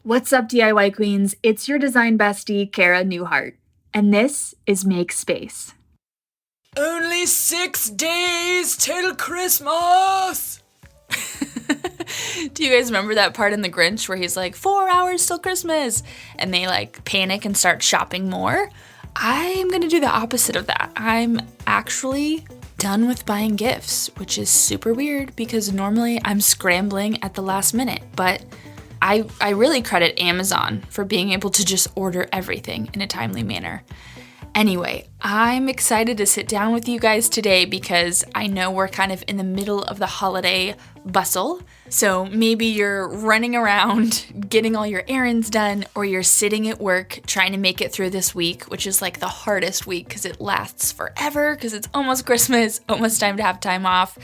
What's up, DIY queens? It's your design bestie, Cara Newhart, and this is Make Space. Only 6 days till Christmas! Do you guys remember that part in The Grinch where he's like, 4 hours till Christmas? And they like panic and start shopping more? I'm gonna do the opposite of that. I'm actually done with buying gifts, which is super weird because normally I'm scrambling at the last minute, but I really credit Amazon for being able to just order everything in a timely manner. Anyway, I'm excited to sit down with you guys today because I know we're kind of in the middle of the holiday bustle. So maybe you're running around getting all your errands done, or you're sitting at work trying to make it through this week, which is like the hardest week because it lasts forever because it's almost Christmas, almost time to have time off.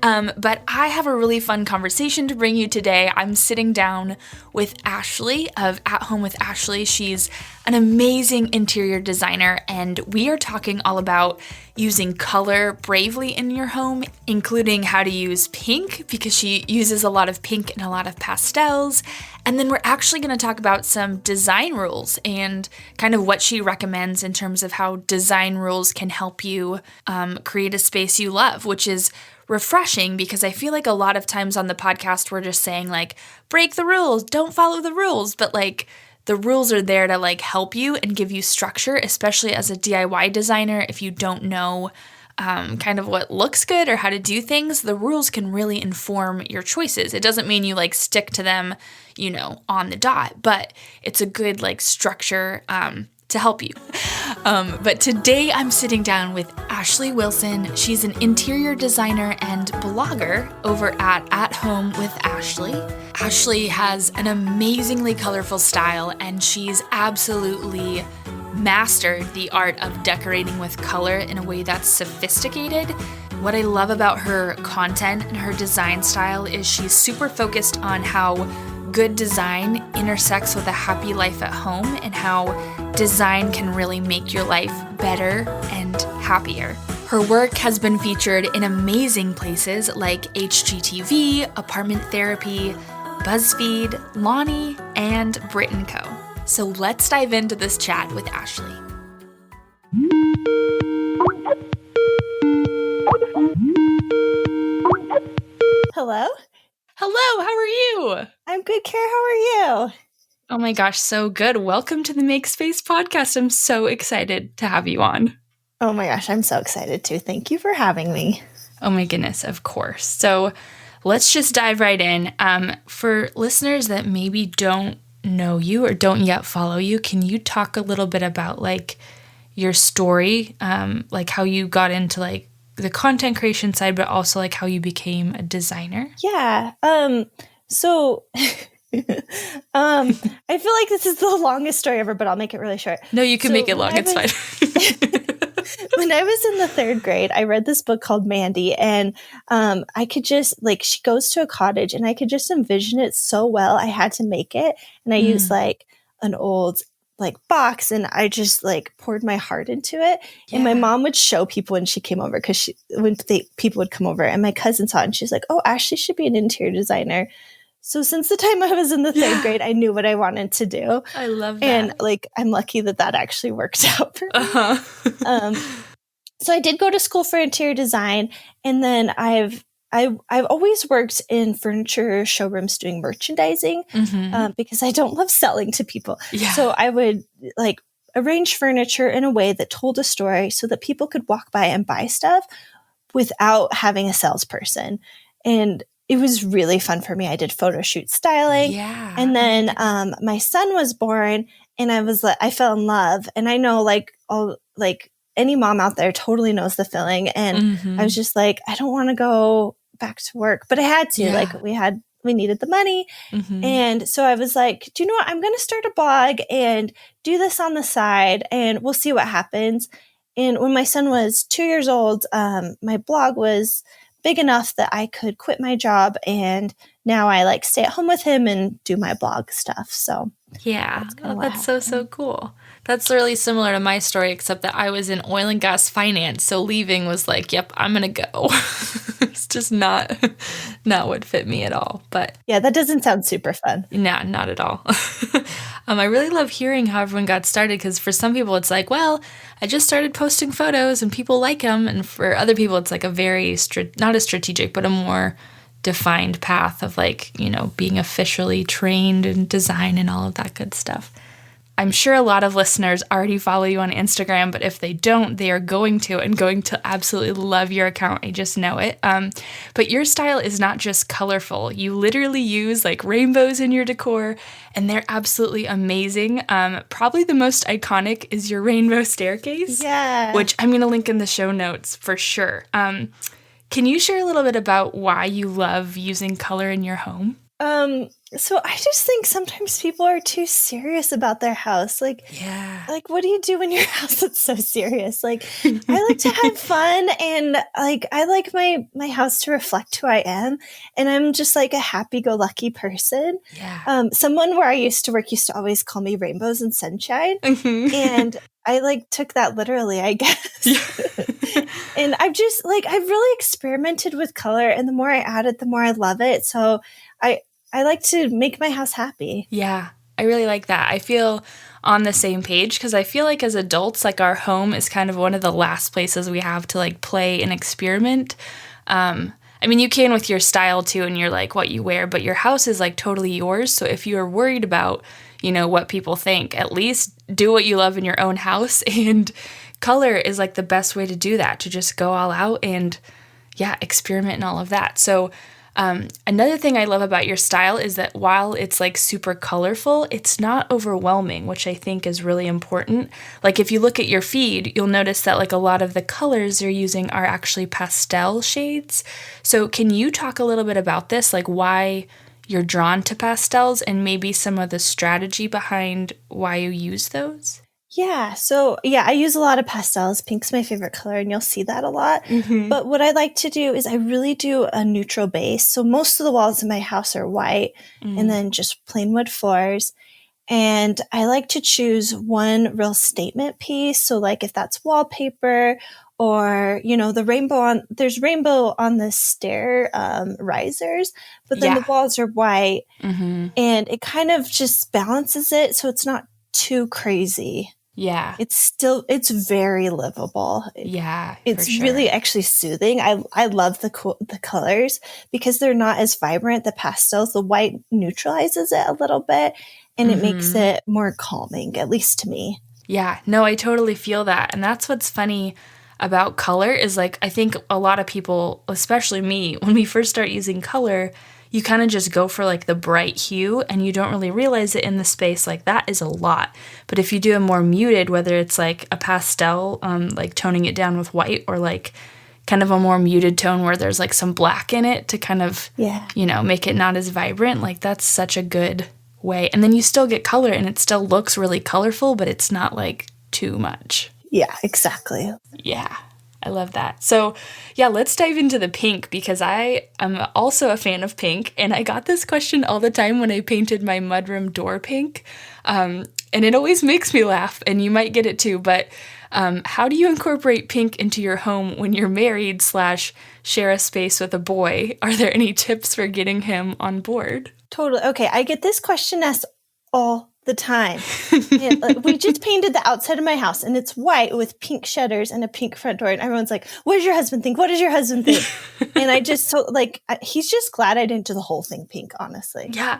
But I have a really fun conversation to bring you today. I'm sitting down with Ashley of At Home with Ashley. She's an amazing interior designer, and we are talking all about using color bravely in your home, including how to use pink because she uses a lot of pink and a lot of pastels. And then we're actually going to talk about some design rules and kind of what she recommends in terms of how design rules can help you create a space you love, which is refreshing because I feel like a lot of times on the podcast we're just saying like, break the rules, don't follow the rules, but like the rules are there to like help you and give you structure, especially as a DIY designer. If you don't know kind of what looks good or how to do things, the rules can really inform your choices. It doesn't mean you like stick to them, on the dot, but it's a good like structure to help you. But today I'm sitting down with Ashley Wilson. She's an interior designer and blogger over at Home with Ashley. Ashley has an amazingly colorful style, and she's absolutely mastered the art of decorating with color in a way that's sophisticated. What I love about her content and her design style is she's super focused on how good design intersects with a happy life at home and how design can really make your life better and happier. Her work has been featured in amazing places like HGTV, Apartment Therapy, BuzzFeed, Lonny, and Brit Co. So let's dive into this chat with Ashley. Hello? Hello, how are you? I'm good, Cara. How are you? Oh my gosh, so good. Welcome to the Make Space podcast. I'm so excited to have you on. Oh my gosh, I'm so excited too. Thank you for having me. Oh my goodness, of course. So let's just dive right in. For listeners that maybe don't know you or don't yet follow you, can you talk a little bit about like your story, like how you got into like the content creation side, but also like how you became a designer? Yeah. So I feel like this is the longest story ever, but I'll make it really short. No, you can make it long. It's fine. When I was in the 3rd grade, I read this book called Mandy, and I could just she goes to a cottage, and I could just envision it so well. I had to make it, and I used like an old box, and I just poured my heart into it. Yeah. And my mom would show people when she came over, because people would come over, and my cousin saw it, and she's like, "Oh, Ashley should be an interior designer." So since the time I was in the 3rd grade, I knew what I wanted to do. I love that. And I'm lucky that actually worked out for me. So I did go to school for interior design, and then I've always worked in furniture showrooms doing merchandising, because I don't love selling to people. Yeah. So I would arrange furniture in a way that told a story so that people could walk by and buy stuff without having a salesperson. And it was really fun for me. I did photo shoot styling. Yeah. And then my son was born, and I fell in love. And I know any mom out there totally knows the feeling. And I was just like, I don't want to go back to work, but I had to. Yeah. We needed the money. And so I was like, do you know what? I'm going to start a blog and do this on the side, and we'll see what happens. And when my son was 2 years old, my blog was big enough that I could quit my job and now I like stay at home with him and do my blog stuff. So Yeah, kinda what that's so cool. That's really similar to my story, except that I was in oil and gas finance, so leaving was like, yep, I'm gonna go. It's just not what fit me at all. But yeah, that doesn't sound super fun. nah, not at all. I really love hearing how everyone got started, because for some people it's like, well, I just started posting photos and people like them, and for other people it's like a very not a strategic, but a more defined path of like, you know, being officially trained in design and all of that good stuff. I'm sure a lot of listeners already follow you on Instagram, but if they don't, they are going to absolutely love your account. I just know it. But your style is not just colorful. You literally use like rainbows in your decor, and they're absolutely amazing. Probably the most iconic is your rainbow staircase, which I'm going to link in the show notes for sure. Can you share a little bit about why you love using color in your home? So I just think sometimes people are too serious about their house. Like, what do you do in your house that's so serious? Like, I like to have fun, and like, I like my house to reflect who I am. And I'm just like a happy-go-lucky person. Someone where I used to work used to always call me rainbows and sunshine. And I like took that literally, I guess. And I've just like, I've really experimented with color, and the more I add it, the more I love it. So I like to make my house happy. Yeah, I really like that. I feel on the same page, because I feel like as adults, like our home is kind of one of the last places we have to like play and experiment. I mean, you can with your style too, and you're like what you wear, but your house is like totally yours. So if you're worried about, you know, what people think, at least do what you love in your own house. And color is like the best way to do that, to just go all out and experiment and all of that. So another thing I love about your style is that while it's like super colorful, it's not overwhelming, which I think is really important. Like if you look at your feed, you'll notice that like a lot of the colors you're using are actually pastel shades. So can you talk a little bit about this, like why you're drawn to pastels and maybe some of the strategy behind why you use those? Yeah. So, I use a lot of pastels. Pink's my favorite color, and you'll see that a lot. But what I like to do is I really do a neutral base. So most of the walls in my house are white and then just plain wood floors. And I like to choose one real statement piece. So like if that's wallpaper, or, you know, there's rainbow on the stair risers, but then the walls are white, and it kind of just balances it so it's not too crazy. Yeah. It's very livable. Yeah. It's really actually soothing. I love the colors because they're not as vibrant. The pastels, the white neutralizes it a little bit, and it makes it more calming, at least to me. Yeah. No, I totally feel that. And that's what's funny about color is like, I think a lot of people, especially me, when we first start using color, you kind of just go for like the bright hue and you don't really realize it in the space. Like that is a lot. But if you do a more muted, whether it's like a pastel, like toning it down with white, or like kind of a more muted tone where there's like some black in it to kind of, you know, make it not as vibrant, like that's such a good way. And then you still get color and it still looks really colorful, but it's not like too much. Yeah, exactly. Yeah. I love that. So let's dive into the pink, because I am also a fan of pink, and I got this question all the time when I painted my mudroom door pink, and it always makes me laugh, and you might get it too, but how do you incorporate pink into your home when you're married / share a space with a boy? Are there any tips for getting him on board? Totally. Okay, I get this question asked all the time. And, we just painted the outside of my house, and it's white with pink shutters and a pink front door, and everyone's like, what does your husband think? What does your husband think? And I just he's just glad I didn't do the whole thing pink, honestly. Yeah.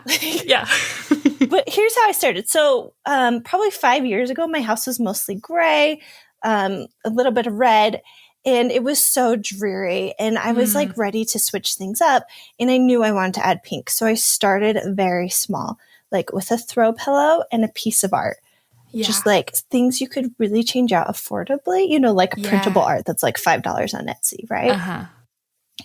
But here's how I started. So probably 5 years ago, my house was mostly gray, a little bit of red, and it was so dreary, and I was like ready to switch things up, and I knew I wanted to add pink. So I started very small, like with a throw pillow and a piece of art. Just like things you could really change out affordably, you know, like printable art that's like $5 on Etsy, right?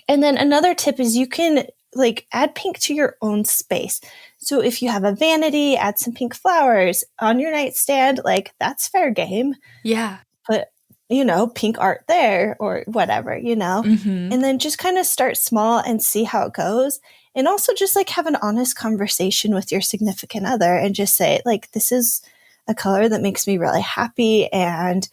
And then another tip is you can like add pink to your own space. So if you have a vanity, add some pink flowers on your nightstand, like that's fair game. Yeah. Put, you know, pink art there or whatever, you know, and then just kind of start small and see how it goes. And also just like have an honest conversation with your significant other and just say, like, this is a color that makes me really happy. And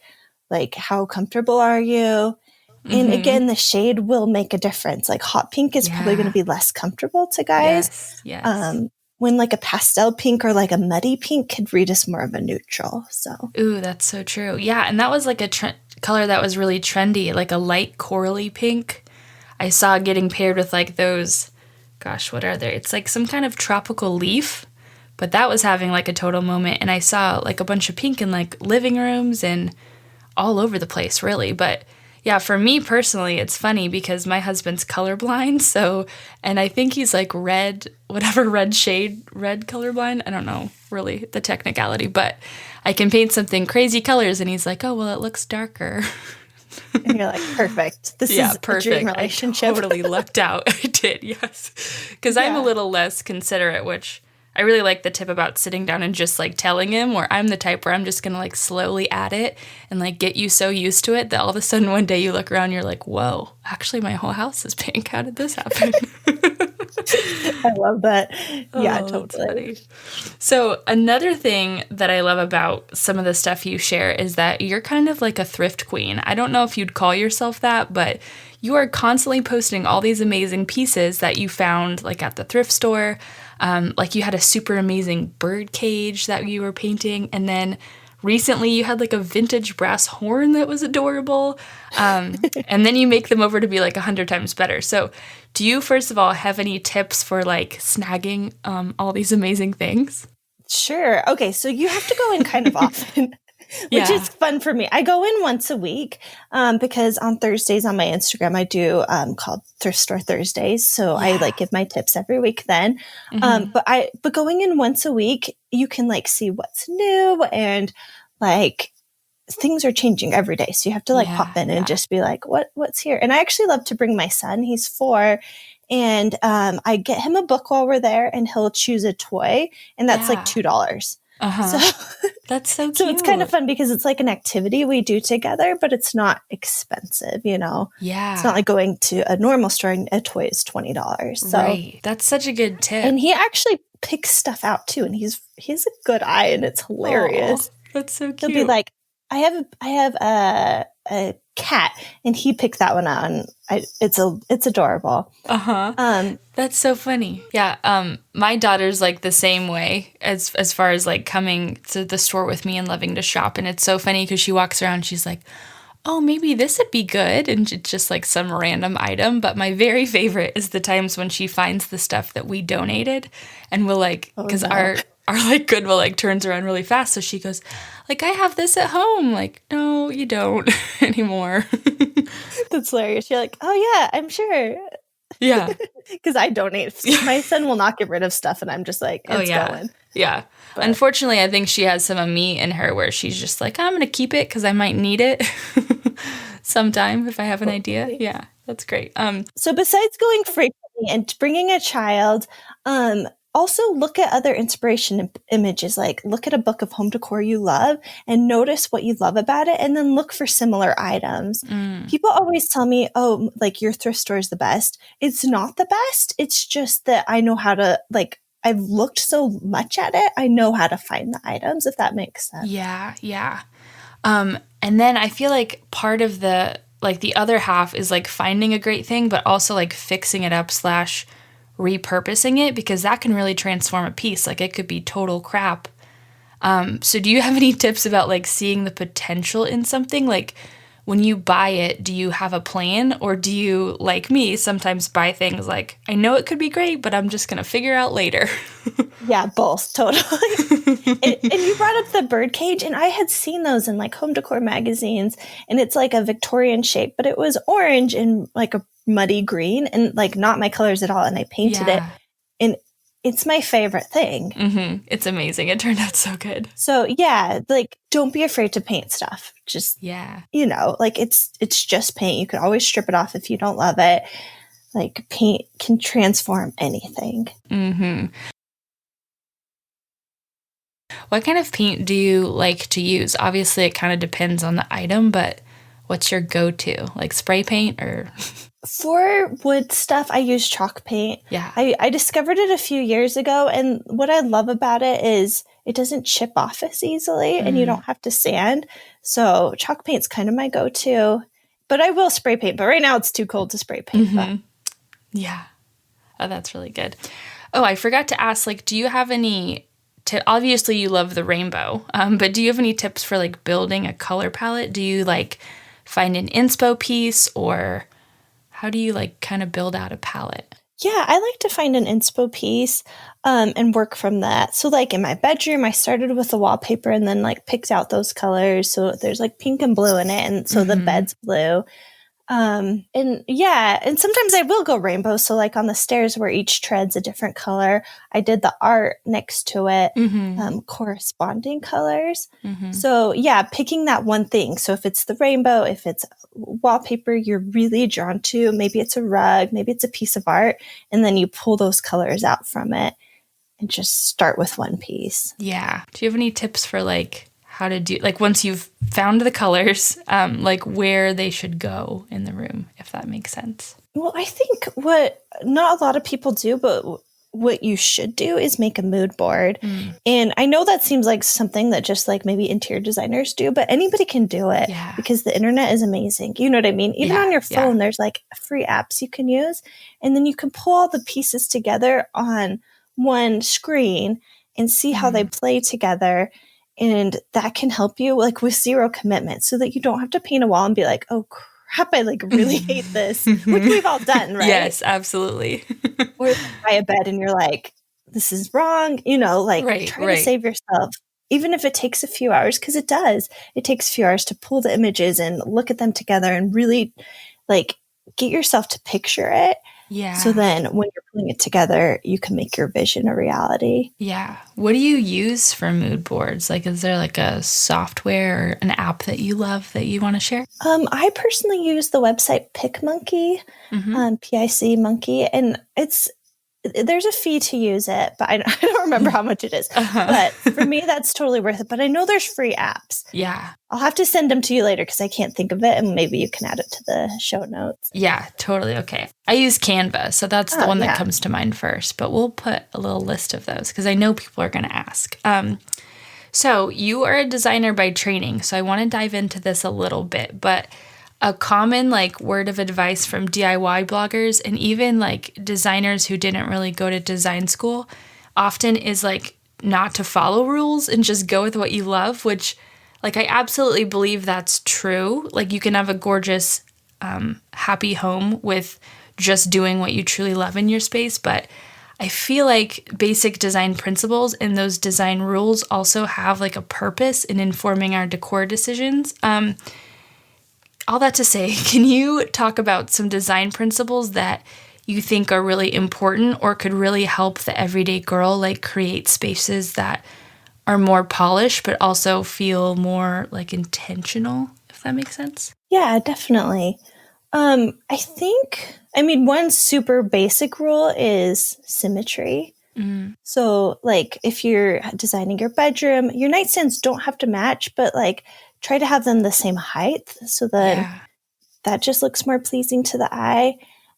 like, how comfortable are you? And again, the shade will make a difference. Like hot pink is probably going to be less comfortable to guys. Yes. When like a pastel pink or like a muddy pink could read as more of a neutral. So, Ooh, that's so true. Yeah, and that was like a color that was really trendy, like a light corally pink. I saw getting paired with like those, gosh, what are they? It's like some kind of tropical leaf, but that was having like a total moment. And I saw like a bunch of pink in like living rooms and all over the place, really. But yeah, for me personally, it's funny because my husband's colorblind. So, and I think he's like red, whatever red shade, red colorblind. I don't know really the technicality, but I can paint something crazy colors and he's like, oh, well, it looks darker. And you're like, perfect. This is perfect. a dream relationship. I totally lucked out. I did, yes. Because I'm a little less considerate, which I really like the tip about sitting down and just like telling him, where I'm the type where I'm just going to like slowly add it and like get you so used to it that all of a sudden one day you look around and you're like, whoa, actually my whole house is pink. How did this happen? I love that. Yeah, totally. So another thing that I love about some of the stuff you share is that you're kind of like a thrift queen. I don't know if you'd call yourself that, but you are constantly posting all these amazing pieces that you found like at the thrift store. Like you had a super amazing bird cage that you were painting. And then recently you had like a vintage brass horn that was adorable. And then you make them over to be like 100 times better. So do you, first of all, have any tips for like snagging all these amazing things? Sure. Okay. So you have to go in kind of often. Which is fun for me. I go in once a week because on Thursdays on my Instagram, I do called Thrift Store Thursdays. So I like give my tips every week then. But going in once a week, you can like see what's new and like things are changing every day. So you have to like pop in and just be like, what's here? And I actually love to bring my son. He's 4. And I get him a book while we're there and he'll choose a toy. And that's like $2. So that's so cute. So it's kind of fun because it's like an activity we do together, but it's not expensive, you know? Yeah. It's not like going to a normal store and a toy is $20. So, right. That's such a good tip. And he actually picks stuff out too. And he has a good eye and it's hilarious. Aww, that's so cute. He'll be like, I have a cat, and he picked that one out, and it's adorable. That's so funny. Yeah. My daughter's like the same way as far as like coming to the store with me and loving to shop, and it's so funny because she walks around, she's like, oh, maybe this would be good, and it's just like some random item. But my very favorite is the times when she finds the stuff that we donated, and we'll like, because our like Goodwill like turns around really fast, so she goes, like, I have this at home. Like, no, you don't anymore. That's hilarious. You're like, oh yeah, I'm sure. Yeah. Because I donate. My son will not get rid of stuff, and I'm just like, it's going. Yeah. But unfortunately, I think she has some of me in her where she's just like, I'm going to keep it because I might need it sometime if I have an idea. Yeah, that's great. So besides going frequently and bringing a child, also look at other inspiration images, like look at a book of home decor you love and notice what you love about it, and then look for similar items. People always tell me, oh, like your thrift store is the best. It's not the best. It's just that I know how to, like, I've looked so much at it, I know how to find the items, if that makes sense. Yeah, yeah. And then I feel like part of the other half is like finding a great thing, but also like fixing it up / repurposing it, because that can really transform a piece. Like it could be total crap. So do you have any tips about like seeing the potential in something? Like when you buy it, do you have a plan, or do you, like me, sometimes buy things like, I know it could be great, but I'm just going to figure out later? Yeah, both, totally. and you brought up the bird cage, and I had seen those in like home decor magazines, and it's like a Victorian shape, but it was orange and like a muddy green and like not my colors at all. And I painted it, and it's my favorite thing. It's amazing. It turned out so good. So yeah, like don't be afraid to paint stuff. Just, you know, like it's just paint. You can always strip it off if you don't love it. Like paint can transform anything. What kind of paint do you like to use? Obviously, it kind of depends on the item, but what's your go-to? Like spray paint or? For wood stuff, I use chalk paint. Yeah. I discovered it a few years ago, and what I love about it is it doesn't chip off as easily, and you don't have to sand. So chalk paint's kind of my go-to. But I will spray paint, but right now it's too cold to spray paint. But. Yeah. Oh, that's really good. Oh, I forgot to ask, like, do you have any obviously you love the rainbow, but do you have any tips for like building a color palette? Do you like find an inspo piece, or how do you like kind of build out a palette? Yeah, I like to find an inspo piece and work from that. So like in my bedroom, I started with the wallpaper and then like picked out those colors. So there's like pink and blue in it. And so the bed's blue. And sometimes I will go rainbow. So like on the stairs where each tread's a different color, I did the art next to it, corresponding colors. So yeah, picking that one thing. So if it's the rainbow, if it's wallpaper you're really drawn to, maybe it's a rug, maybe it's a piece of art, and then you pull those colors out from it and just start with one piece. Yeah. Do you have any tips for like how to do, like once you've found the colors, like where they should go in the room, if that makes sense? Well, I think what not a lot of people do, but what you should do is make a mood board. And I know that seems like something that just like maybe interior designers do, but anybody can do it because the internet is amazing. You know what I mean? Even on your phone, there's like free apps you can use, and then you can pull all the pieces together on one screen and see how they play together. And that can help you like with zero commitment so that you don't have to paint a wall and be like, oh crap, I like really hate this, which we've all done, right? Yes, absolutely. Or you buy a bed and you're like, this is wrong, you know, like try to save yourself, even if it takes a few hours, because it does. It takes a few hours to pull the images and look at them together and really like get yourself to picture it. Yeah. So then when you're putting it together, you can make your vision a reality. Yeah. What do you use for mood boards? Like, is there like a software or an app that you love that you want to share? I personally use the website PicMonkey, PIC Monkey, and there's a fee to use it, but I don't remember how much it is. But for me, that's totally worth it. But I know there's free apps. Yeah. I'll have to send them to you later because I can't think of it, and maybe you can add it to the show notes. Yeah, totally. Okay. I use Canva, so that's the one that comes to mind first. But we'll put a little list of those because I know people are going to ask. So you are a designer by training, so I want to dive into this a little bit. But a common like word of advice from DIY bloggers and even like designers who didn't really go to design school often is like not to follow rules and just go with what you love, which like I absolutely believe that's true. Like you can have a gorgeous, happy home with just doing what you truly love in your space. But I feel like basic design principles and those design rules also have like a purpose in informing our decor decisions. All that to say, can you talk about some design principles that you think are really important or could really help the everyday girl like create spaces that are more polished but also feel more like intentional, if that makes sense? Yeah, definitely. I mean, one super basic rule is symmetry. So like if you're designing your bedroom, your nightstands don't have to match, but like try to have them the same height so that that just looks more pleasing to the eye.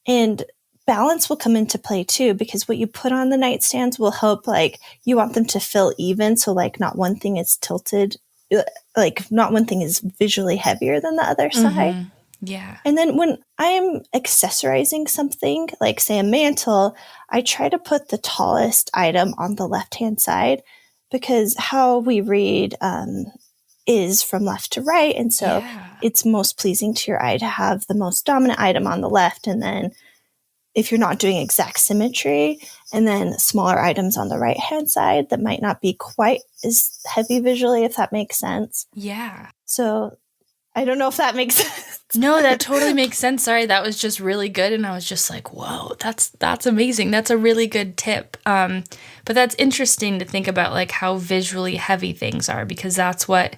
And balance will come into play too, because what you put on the nightstands will help, like you want them to feel even. So like not one thing is tilted, like not one thing is visually heavier than the other side. Yeah. And then when I'm accessorizing something, like say a mantle, I try to put the tallest item on the left-hand side because how we read is from left to right. And so it's most pleasing to your eye to have the most dominant item on the left. And then if you're not doing exact symmetry, and then smaller items on the right-hand side that might not be quite as heavy visually, if that makes sense. Yeah. So I don't know if that makes sense. No, that totally makes sense. Sorry, that was just really good. And I was just like, whoa, that's amazing. That's a really good tip. But that's interesting to think about like how visually heavy things are, because that's what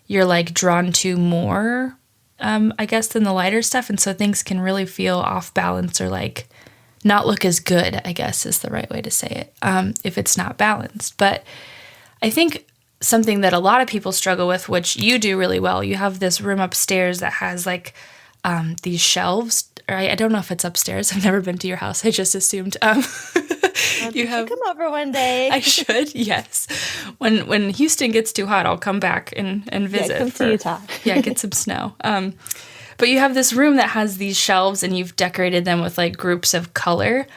you're like drawn to more, I guess, than the lighter stuff. And so things can really feel off balance or like not look as good, I guess is the right way to say it, if it's not balanced. But I think something that a lot of people struggle with, which you do really well. You have this room upstairs that has like these shelves. Or I don't know if it's upstairs. I've never been to your house. I just assumed. You have come over one day. I should, yes. When Houston gets too hot, I'll come back and visit. Yeah, come to Utah. Yeah, get some snow. But you have this room that has these shelves, and you've decorated them with like groups of color.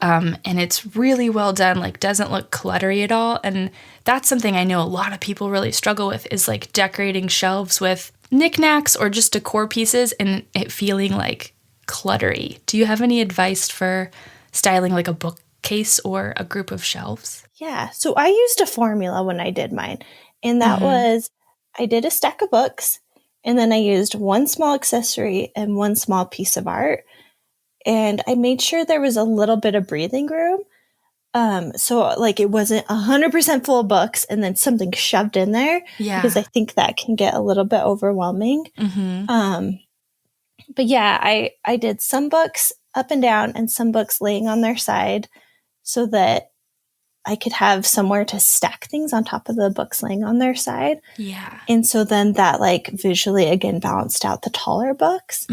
And it's really well done, like doesn't look cluttery at all. And that's something I know a lot of people really struggle with, is like decorating shelves with knickknacks or just decor pieces and it feeling like cluttery. Do you have any advice for styling like a bookcase or a group of shelves? Yeah. So I used a formula when I did mine. And that was, I did a stack of books, and then I used one small accessory and one small piece of art. And I made sure there was a little bit of breathing room. So like it wasn't 100% full of books and then something shoved in there. Yeah. Because I think that can get a little bit overwhelming. But yeah, I did some books up and down and some books laying on their side so that I could have somewhere to stack things on top of the books laying on their side. Yeah. And so then that like visually again balanced out the taller books.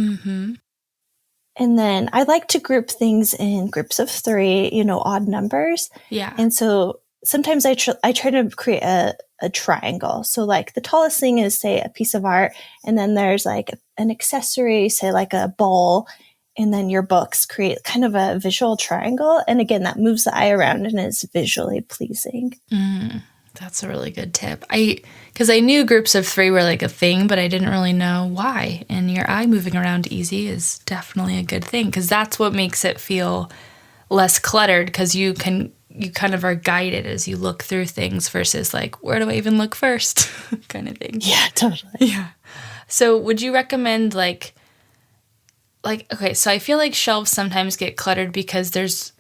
And then I like to group things in groups of 3, odd numbers. Yeah. And so sometimes I try to create a triangle. So like the tallest thing is, say, a piece of art, and then there's like an accessory, say like a bowl, and then your books create kind of a visual triangle. And again, that moves the eye around and is visually pleasing. That's a really good tip. Because I knew groups of 3 were like a thing, but I didn't really know why. And your eye moving around easy is definitely a good thing, because that's what makes it feel less cluttered, because you kind of are guided as you look through things versus like, where do I even look first kind of thing. Yeah, totally. Yeah. So would you recommend like, okay, so I feel like shelves sometimes get cluttered because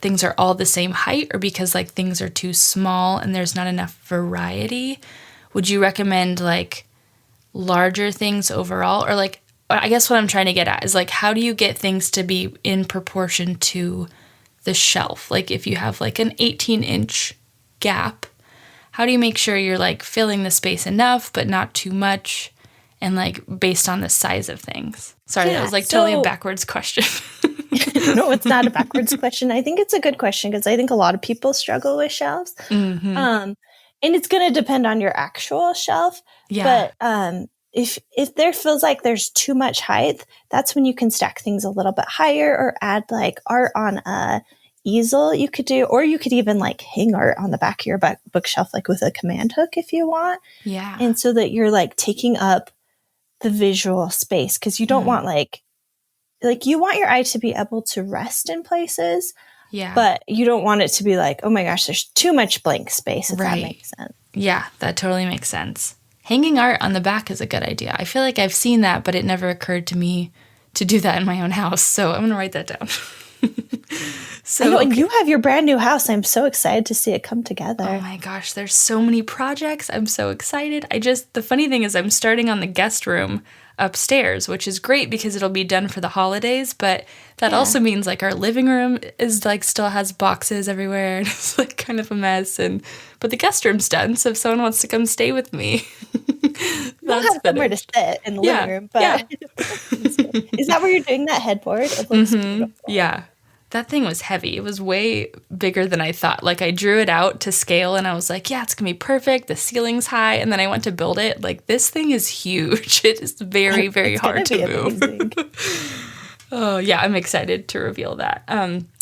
things are all the same height, or because like things are too small and there's not enough variety. Would you recommend like larger things overall? Or like, I guess what I'm trying to get at is like, how do you get things to be in proportion to the shelf? Like if you have like an 18-inch gap, how do you make sure you're like filling the space enough but not too much, and like based on the size of things? Sorry, that was like totally a backwards question. No, it's not a backwards question. I think it's a good question, because I think a lot of people struggle with shelves. And it's going to depend on your actual shelf. Yeah. But if there feels like there's too much height, that's when you can stack things a little bit higher, or add like art on a easel you could do, or you could even like hang art on the back of your bookshelf, like with a command hook if you want. Yeah. And so that you're like taking up the visual space, because you don't want like you want your eye to be able to rest in places. Yeah. But you don't want it to be like, oh my gosh, there's too much blank space, if that makes sense. Yeah, that totally makes sense. Hanging art on the back is a good idea. I feel like I've seen that, but it never occurred to me to do that in my own house. So I'm going to write that down. I know, and you have your brand new house. I'm so excited to see it come together. Oh my gosh, there's so many projects. I'm so excited. The funny thing is I'm starting on the guest room upstairs, which is great because it'll be done for the holidays, but that also means like our living room is like still has boxes everywhere and it's like kind of a mess, but the guest room's done, so if someone wants to come stay with me, we'll have somewhere to sit in the living room. But is that where you're doing that headboard? It looks beautiful. Yeah. That thing was heavy. It was way bigger than I thought. Like, I drew it out to scale, and I was like, yeah, it's going to be perfect. The ceiling's high. And then I went to build it. Like, this thing is huge. It is very, very hard to move. Oh, yeah, I'm excited to reveal that.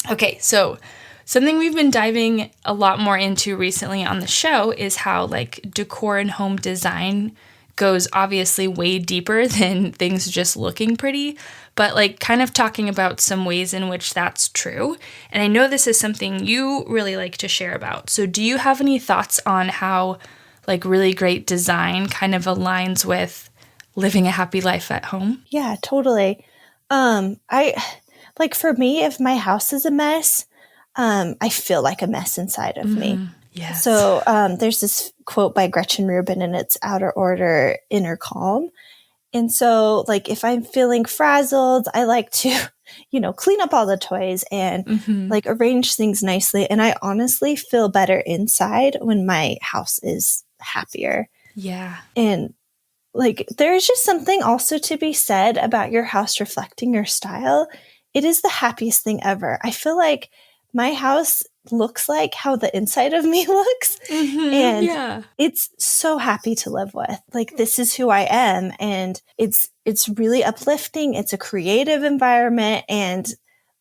Okay, so something we've been diving a lot more into recently on the show is how, like, decor and home design goes obviously way deeper than things just looking pretty, but like kind of talking about some ways in which that's true. And I know this is something you really like to share about. So do you have any thoughts on how like really great design kind of aligns with living a happy life at home? Yeah, totally. I like, for me, if my house is a mess, I feel like a mess inside of me. Yes. So there's this quote by Gretchen Rubin, and it's outer order, inner calm. And so, like, if I'm feeling frazzled, I like to, clean up all the toys and like arrange things nicely. And I honestly feel better inside when my house is happier. Yeah. And like, there's just something also to be said about your house reflecting your style. It is the happiest thing ever. I feel like my house looks like how the inside of me looks. And Yeah. it's so happy to live with. Like, this is who I am. And it's really uplifting. It's a creative environment. And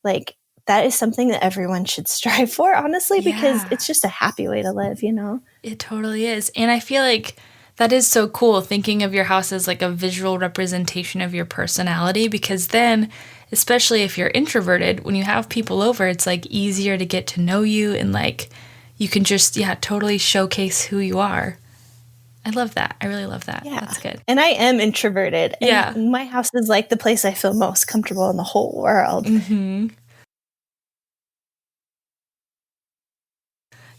like, that is something that everyone should strive for, honestly, because Yeah. it's just a happy way to live, you know? It totally is. And I feel like that is so cool, thinking of your house as like a visual representation of your personality, because then, especially if you're introverted, when you have people over, it's like easier to get to know you, and like you can just, totally showcase who you are. I love that. I really love that. Yeah. That's good. And I am introverted. And Yeah. my house is like the place I feel most comfortable in the whole world. Mm-hmm.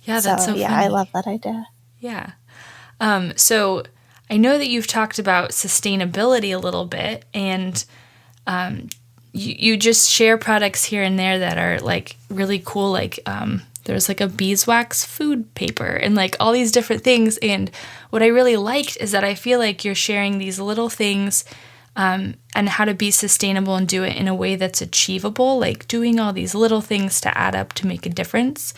Yeah, that's so yeah, funny. I love that idea. Yeah. So I know that you've talked about sustainability a little bit, and you just share products here and there that are like really cool. Like there's like a beeswax food paper and like all these different things. And what I really liked is that I feel like you're sharing these little things and how to be sustainable and do it in a way that's achievable, like doing all these little things to add up to make a difference.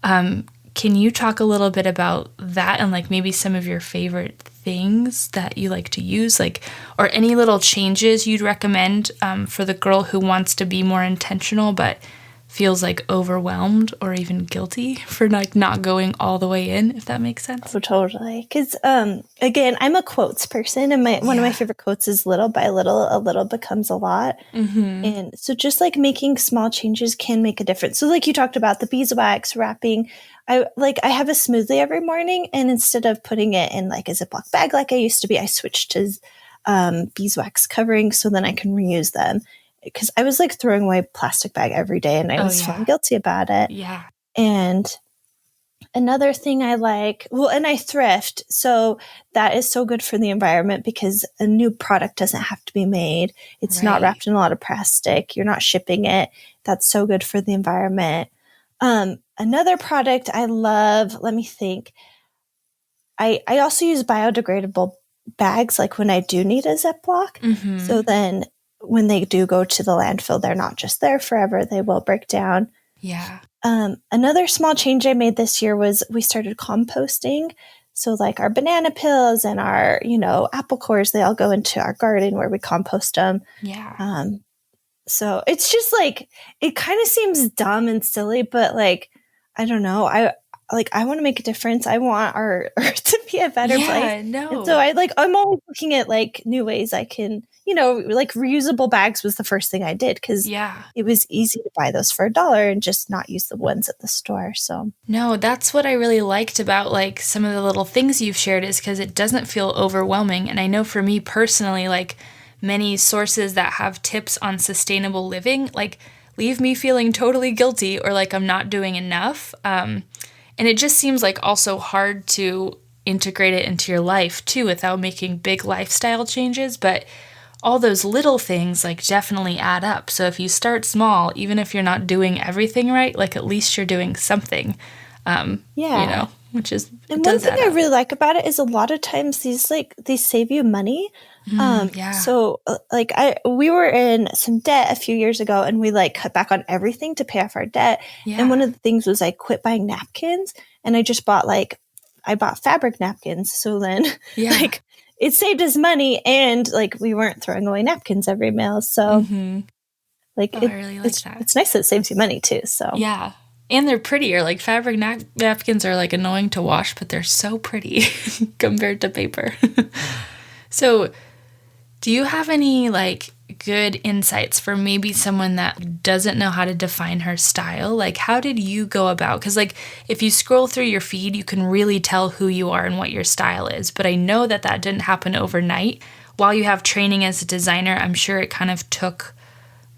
Can you talk a little bit about that and like maybe some of your favorite things that you like to use, like, or any little changes you'd recommend for the girl who wants to be more intentional but feels like overwhelmed or even guilty for like not going all the way in, if that makes sense? Oh, totally. Because again, I'm a quotes person, and one of my favorite quotes is "Little by little, a little becomes a lot." Mm-hmm. And so, just like making small changes can make a difference. So, like you talked about the beeswax wrapping, I have a smoothie every morning, and instead of putting it in like a Ziploc bag like I used to be, I switched to beeswax covering so then I can reuse them. Because I was like throwing away plastic bag every day, and I was feeling guilty about it. Yeah. And another thing I like, and I thrift. So that is so good for the environment because a new product doesn't have to be made. It's not wrapped in a lot of plastic. You're not shipping it. That's so good for the environment. Another product I love, let me think. I also use biodegradable bags, like when I do need a Ziploc. Mm-hmm. So then when they do go to the landfill, they're not just there forever. They will break down. Yeah. Another small change I made this year was we started composting. So like our banana peels and our, apple cores, they all go into our garden where we compost them. Yeah. So it's just like, it kind of seems dumb and silly, but like, I don't know. I want to make a difference. I want our earth to be a better place. No. And so I'm always looking at like new ways I can, like reusable bags was the first thing I did because it was easy to buy those for $1 and just not use the ones at the store. So no, that's what I really liked about like some of the little things you've shared is because it doesn't feel overwhelming. And I know for me personally, like many sources that have tips on sustainable living, like leave me feeling totally guilty or like I'm not doing enough. And it just seems like also hard to integrate it into your life too without making big lifestyle changes. But all those little things like definitely add up. So if you start small, even if you're not doing everything right, like at least you're doing something. Which is, and one thing I really like about it is a lot of times they save you money. So like we were in some debt a few years ago and we like cut back on everything to pay off our debt. Yeah. And one of the things was I quit buying napkins and I just bought fabric napkins. So then like it saved us money and like we weren't throwing away napkins every meal. So I really like that. It's nice that it saves you money too. So yeah. And they're prettier. Like fabric napkins are like annoying to wash, but they're so pretty compared to paper. So do you have any like good insights for maybe someone that doesn't know how to define her style? Like how did you go about? Because like if you scroll through your feed, you can really tell who you are and what your style is. But I know that didn't happen overnight. While you have training as a designer, I'm sure it kind of took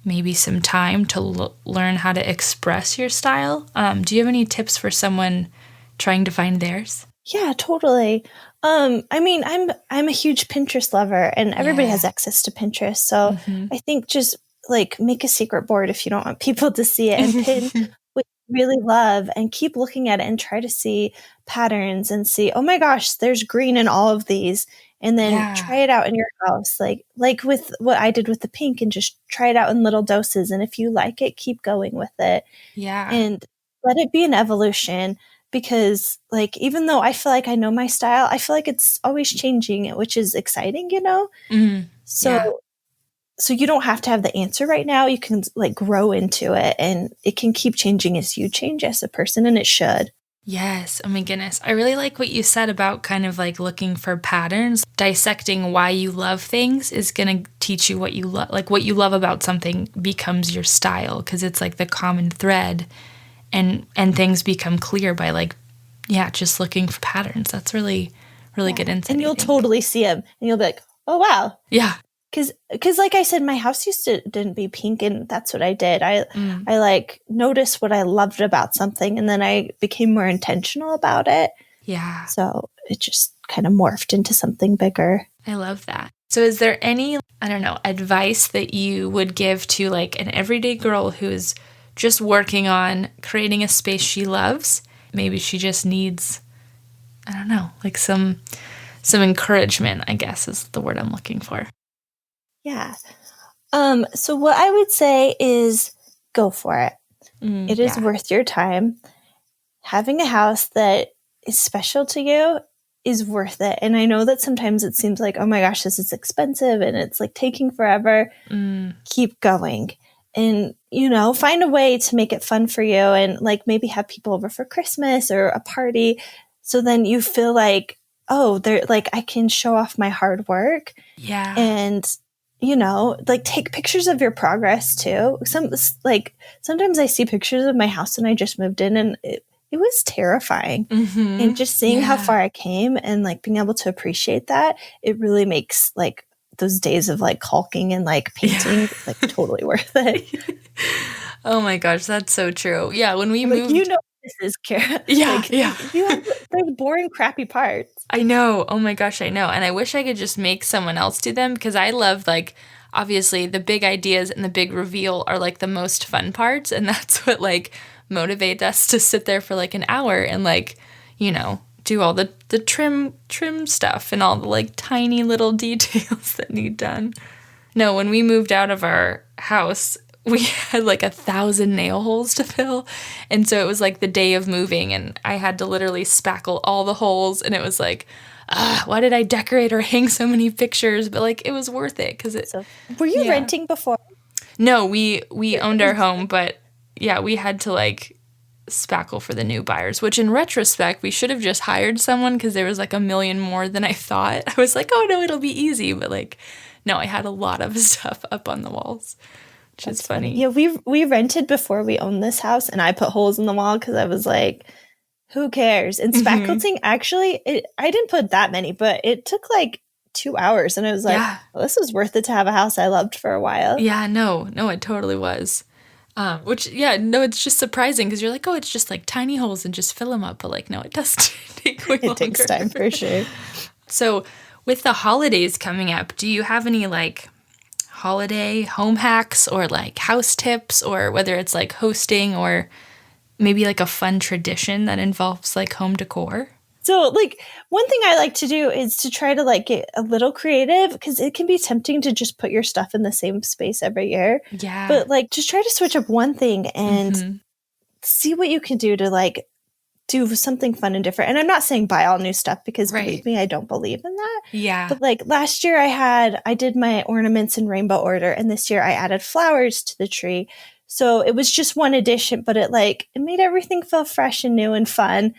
maybe some time to learn how to express your style. Do you have any tips for someone trying to find theirs? Yeah, totally. I mean, I'm a huge Pinterest lover and everybody has access to Pinterest. So I think just like make a secret board if you don't want people to see it and pin really love and keep looking at it and try to see patterns and see, oh my gosh, there's green in all of these. And then try it out in your house, like with what I did with the pink, and just try it out in little doses. And if you like it, keep going with it. Yeah. And let it be an evolution, because like, even though I feel like I know my style, I feel like it's always changing, which is exciting, you know? So you don't have to have the answer right now. You can like grow into it, and it can keep changing as you change as a person, and it should. Yes. Oh my goodness. I really like what you said about kind of like looking for patterns. Dissecting why you love things is going to teach you what you love. Like what you love about something becomes your style, because it's like the common thread, and things become clear by like, just looking for patterns. That's really, really good insight. And you'll totally see them, and you'll be like, oh, wow. Yeah. Because like I said, my house didn't be pink, and that's what I did. I like noticed what I loved about something, and then I became more intentional about it. Yeah. So it just kind of morphed into something bigger. I love that. So is there any, I don't know, advice that you would give to like an everyday girl who's just working on creating a space she loves? Maybe she just needs, I don't know, like some encouragement, I guess is the word I'm looking for. Yeah. So what I would say is go for it. It is worth your time. Having a house that is special to you is worth it. And I know that sometimes it seems like, oh my gosh, this is expensive and it's like taking forever. Keep going. And, you know, find a way to make it fun for you, and like maybe have people over for Christmas or a party. So then you feel like, oh, they're like, I can show off my hard work. Yeah. And, you know, like take pictures of your progress too. Sometimes I see pictures of my house and I just moved in, and it was terrifying. And just seeing how far I came and like being able to appreciate that, it really makes like those days of like caulking and like painting like totally worth it. Oh my gosh, that's so true. Yeah, when we moved, you know, this is Cara. Yeah. You have those boring, crappy parts. I know. Oh my gosh, I know. And I wish I could just make someone else do them, because I love, like, obviously the big ideas and the big reveal are like the most fun parts. And that's what like motivates us to sit there for like an hour and like, you know, do all the trim stuff and all the like tiny little details that need done. No, when we moved out of our house, we had like 1,000 nail holes to fill. And so it was like the day of moving, and I had to literally spackle all the holes. And it was like, why did I decorate or hang so many pictures? But like, it was worth it. Were you renting before? No, we owned our home, but yeah, we had to like spackle for the new buyers, which in retrospect, we should have just hired someone, because there was like a million more than I thought. I was like, oh no, it'll be easy. But like, no, I had a lot of stuff up on the walls. Which is funny. Yeah, we rented before we owned this house, and I put holes in the wall because I was like, who cares? And spackling, actually, I didn't put that many, but it took like 2 hours, and I was like, well, this was worth it to have a house I loved for a while. Yeah, no, it totally was. It's just surprising, because you're like, oh, it's just like tiny holes and just fill them up. But like, no, it does take way longer. It takes time for sure. So with the holidays coming up, do you have any like holiday home hacks or like house tips, or whether it's like hosting or maybe like a fun tradition that involves like home decor? So like one thing I like to do is to try to like get a little creative, because it can be tempting to just put your stuff in the same space every year. Yeah. But like just try to switch up one thing and see what you can do to like do something fun and different. And I'm not saying buy all new stuff, because believe me, I don't believe in that. Yeah. But like last year I did my ornaments in rainbow order, and this year I added flowers to the tree. So it was just one addition, but it made everything feel fresh and new and fun.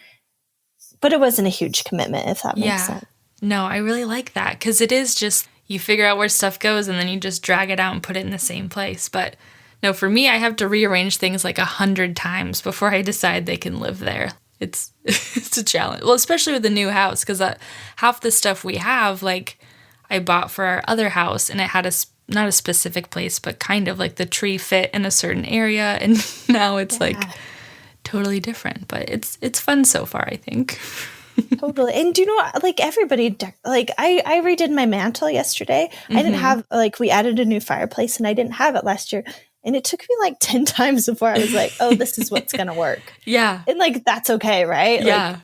But it wasn't a huge commitment, if that makes sense. No, I really like that, because it is just, you figure out where stuff goes and then you just drag it out and put it in the same place. But no, for me, I have to rearrange things like 100 times before I decide they can live there. It's a challenge. Well, especially with the new house, because half the stuff we have, like I bought for our other house, and it had not a specific place, but kind of like the tree fit in a certain area. And now it's like totally different, but it's fun so far, I think. Totally. And do you know, like everybody, like I redid my mantle yesterday. I didn't have, like we added a new fireplace, and I didn't have it last year. And it took me like 10 times before I was like, oh, this is what's going to work. Yeah. And like, that's okay, right? Yeah. Like,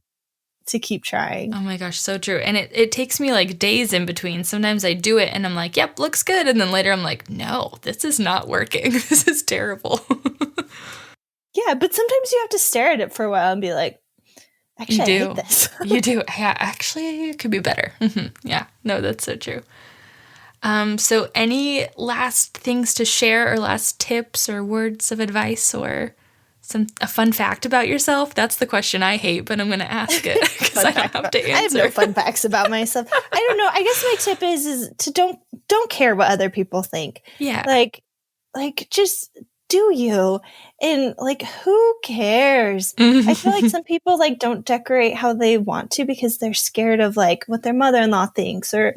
to keep trying. Oh my gosh, so true. And it takes me like days in between. Sometimes I do it and I'm like, yep, looks good. And then later I'm like, no, this is not working. This is terrible. Yeah, but sometimes you have to stare at it for a while and be like, actually, I hate this. You do. Yeah, actually, it could be better. Yeah, no, that's so true. So any last things to share or last tips or words of advice or a fun fact about yourself? That's the question I hate, but I'm going to ask it because I don't have to answer. I have no fun facts about myself. I don't know. I guess my tip is to don't care what other people think. Yeah. Like just do you, and like, who cares? I feel like some people like don't decorate how they want to because they're scared of like what their mother-in-law thinks, or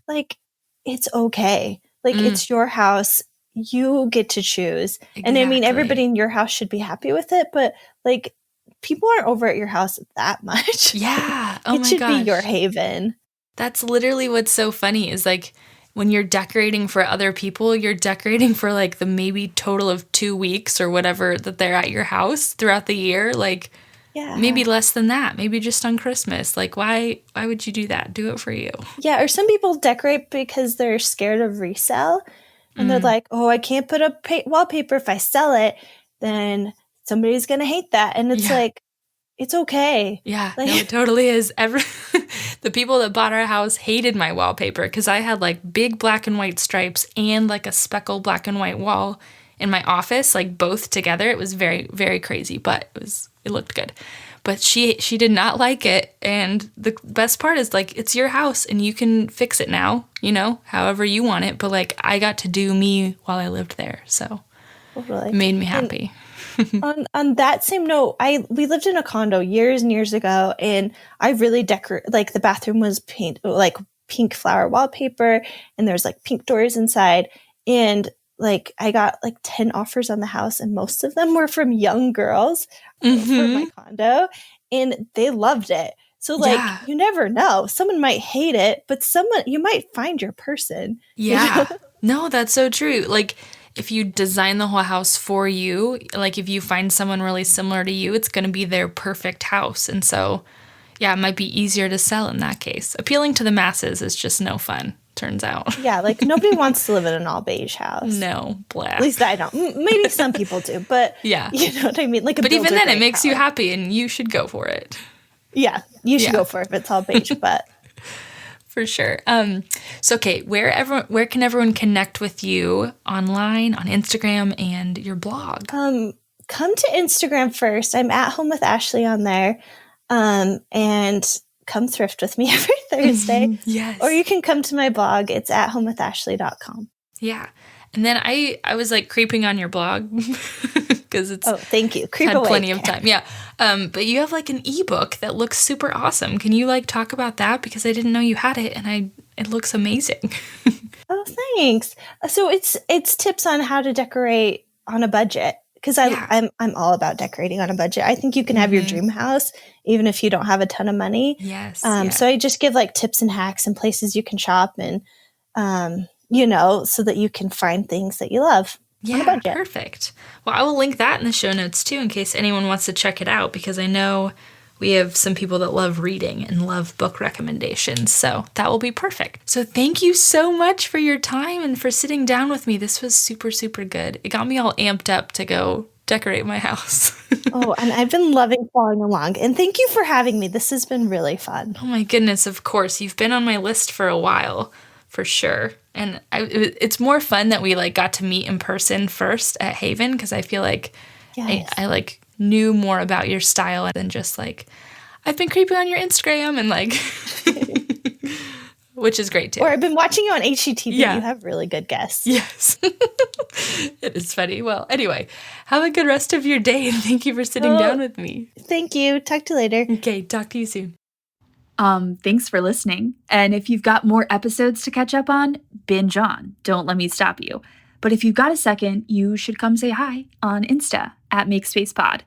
like, it's okay. Like, it's your house. You get to choose. Exactly. And I mean, everybody in your house should be happy with it, but like, people aren't over at your house that much. Yeah. Oh my gosh. It should be your haven. That's literally what's so funny is like, when you're decorating for other people, you're decorating for like the maybe total of 2 weeks or whatever that they're at your house throughout the year. Like, maybe less than that. Maybe just on Christmas. Like, why would you do that? Do it for you. Yeah. Or some people decorate because they're scared of resale. And they're like, oh, I can't put up wallpaper. If I sell it, then somebody's going to hate that. And it's like, it's okay. Yeah, like, no, it totally is. The people that bought our house hated my wallpaper because I had like big black and white stripes and like a speckle black and white wall in my office, like both together. It was very, very crazy, but it looked good. But she did not like it. And the best part is like, it's your house and you can fix it now, however you want it. But like, I got to do me while I lived there. So it made me happy. on that same note, we lived in a condo years and years ago, and I really decorated, like the bathroom was pink flower wallpaper, and there's like pink doors inside. And like, I got like 10 offers on the house, and most of them were from young girls for my condo, and they loved it. So like, you never know. Someone might hate it, but you might find your person. Yeah. No, that's so true. Like, if you design the whole house for you, like if you find someone really similar to you, it's going to be their perfect house. And so, yeah, it might be easier to sell in that case. Appealing to the masses is just no fun, turns out. Yeah, like nobody wants to live in an all beige house. No, black. At least I don't. Maybe some people do, but yeah, you know what I mean? Like, but even then, it makes you happy, and you should go for it. Yeah, you should go for it if it's all beige, but for sure. So okay, where can everyone connect with you online, on Instagram, and your blog? Come to Instagram first. I'm at Home with Ashley on there. And come thrift with me every Thursday. Yes. Or you can come to my blog. It's at homewithashley.com. Yeah. And then I was like creeping on your blog because it's thank you. Creep had away, plenty of time. Yeah. But you have like an ebook that looks super awesome. Can you like talk about that? Because I didn't know you had it, and it looks amazing. Oh, thanks. So it's tips on how to decorate on a budget. Because I'm all about decorating on a budget. I think you can have your dream house even if you don't have a ton of money. Yes. So I just give like tips and hacks and places you can shop, and so that you can find things that you love on a budget. Perfect. Well, I will link that in the show notes too, in case anyone wants to check it out, because I know we have some people that love reading and love book recommendations, so that will be perfect. So thank you so much for your time and for sitting down with me. This was super, super good. It got me all amped up to go decorate my house. Oh, and I've been loving following along. And thank you for having me. This has been really fun. Oh my goodness, of course. You've been on my list for a while, for sure. And it's more fun that we like got to meet in person first at Haven, because I feel like I like knew more about your style than just like, I've been creeping on your Instagram and like, which is great too. Or I've been watching you on HGTV. Yeah. You have really good guests. Yes. It is funny. Well, anyway, have a good rest of your day, and thank you for sitting down with me. Thank you. Talk to you later. Okay. Talk to you soon. Thanks for listening. And if you've got more episodes to catch up on, binge on. Don't let me stop you. But if you've got a second, you should come say hi on Insta at MakeSpacePod.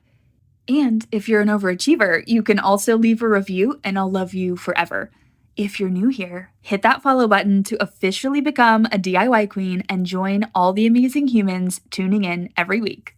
And if you're an overachiever, you can also leave a review, and I'll love you forever. If you're new here, hit that follow button to officially become a DIY queen and join all the amazing humans tuning in every week.